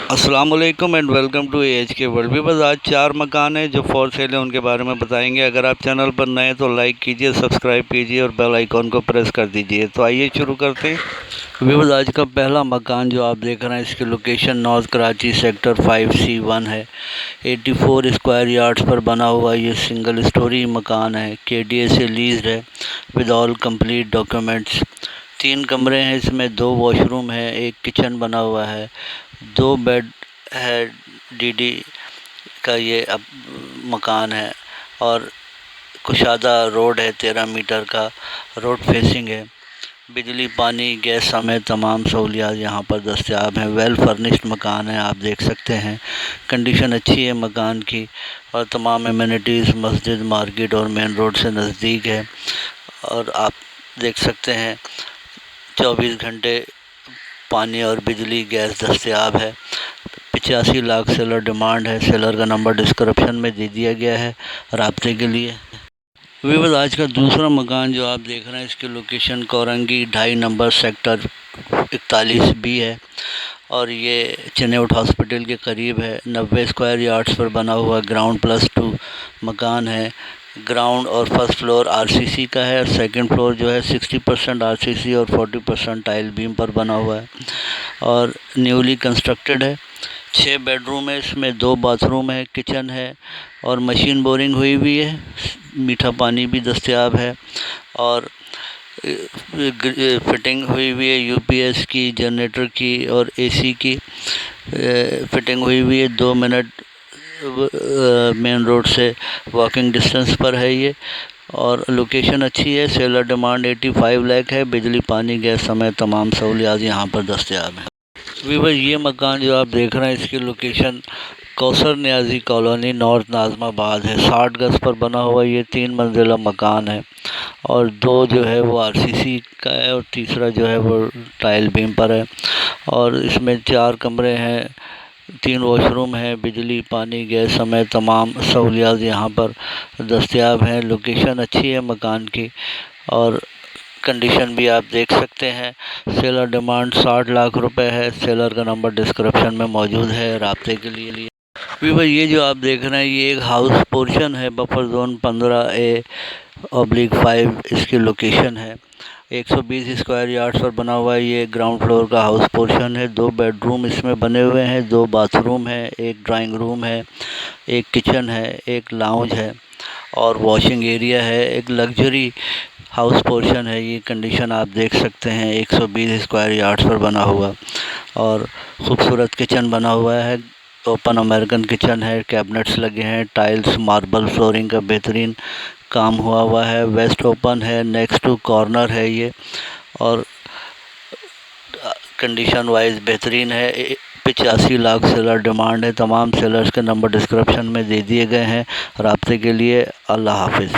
अस्सलाम वालेकुम and welcome to H के वर्ल्ड। भी बस आज 4 मकान हैं जो फॉर सेल है, उनके बारे में बताएंगे। अगर आप चैनल पर नए तो लाइक कीजिए, सब्सक्राइब कीजिए और बेल आइकॉन को प्रेस कर दीजिए। तो आइए शुरू करते हैं। विवज आज का पहला मकान जो आप देख रहे हैं, इसकी location north Karachi sector 5C1 है। 84 स्क्वायर यार्ड्स पर बना हुआ ये सिंगल स्टोरी मकान है। KDA से लीज है विद ऑल कंप्लीट डॉक्यूमेंट्स। 3 कमरे हैं, इसमें 2 वॉशरूम है, एक किचन बना हुआ है, 2 बेड है। DD का ये अब मकान है और कुशादा रोड है, 13 मीटर का रोड फेसिंग है। बिजली, पानी, गैस समेत तमाम सहूलियात यहाँ पर दस्तयाब हैं। वेल फर्निश्ड मकान है, आप देख सकते हैं। कंडीशन अच्छी है मकान की और तमाम एमिनिटीज़ मस्जिद, मार्केट और मेन रोड से नज़दीक है। और आप देख सकते हैं 24 घंटे पानी और बिजली, गैस दस्तयाब है। 85 लाख सेलर डिमांड है। सेलर का नंबर डिस्क्रिप्शन में दे दिया गया है राब्ते के लिए। विवज आज का दूसरा मकान जो आप देख रहे हैं, इसकी location Korangi 2.5 number sector 41B है और ये चेन्नई हॉस्पिटल के करीब है। 90 स्क्वायर यार्ड्स पर बना हुआ ग्राउंड +2 मकान है। ग्राउंड और फर्स्ट फ्लोर RCC का है और सेकंड फ्लोर जो है 60% RCC और 40% टाइल बीम पर बना हुआ है और न्यूली कंस्ट्रक्टेड है। 6 बेडरूम है, इसमें 2 बाथरूम है, किचन है और मशीन बोरिंग हुई हुई है। मीठा पानी भी दस्तयाब है और फिटिंग हुई हुई है UPS की, जनरेटर की और AC की फिटिंग हुई हुई है। 2 मिनट मेन रोड से वॉकिंग डिस्टेंस पर है ये और लोकेशन अच्छी है। सेलर डिमांड 85 लाख है। बिजली, पानी, गैस समेत तमाम सहूलियात यहाँ पर दस्तयाब हैं। वीवर ये मकान जो आप देख रहे हैं, इसकी location Kausar Niazi colony north Nazimabad है। 60 गज पर बना हुआ ये 3 मंजिला मकान है और 2 जो है वो RCC का है और तीसरा जो है वो टाइल बीम पर है और इसमें 4 कमरे हैं, 3 वॉशरूम है। बिजली, पानी, गैस समेत तमाम सहूलियात यहाँ पर दस्तयाब हैं। लोकेशन अच्छी है मकान की और कंडीशन भी आप देख सकते हैं। सेलर डिमांड 60 लाख रुपए है। सेलर का नंबर डिस्क्रिप्शन में मौजूद है राब्ते के लिए। वीवर ये जो आप देख रहे हैं, ये एक हाउस पोर्शन है। बफर जोन 15A/5 इसकी लोकेशन है। 120 स्क्वायर यार्ड्स पर बना हुआ है। ये ग्राउंड फ्लोर का हाउस पोर्शन है। 2 बेडरूम इसमें बने हुए हैं, 2 बाथरूम है, एक ड्राइंग रूम है, एक किचन है, एक लाउंज है और वॉशिंग एरिया है। एक लग्जरी हाउस पोर्शन है। ये कंडीशन आप देख सकते हैं। 120 स्क्वायर यार्ड्स पर बना हुआ और खूबसूरत किचन बना हुआ है। ओपन अमेरिकन किचन है, कैबिनेट्स लगे हैं, टाइल्स, मार्बल फ्लोरिंग का बेहतरीन काम हुआ है। वेस्ट ओपन है, नेक्स्ट टू कॉर्नर है ये और कंडीशन वाइज बेहतरीन है। 85 लाख सेलर डिमांड है। तमाम सेलर्स के नंबर डिस्क्रिप्शन में दे दिए गए हैं राब्ते के लिए। अल्लाह हाफिज़।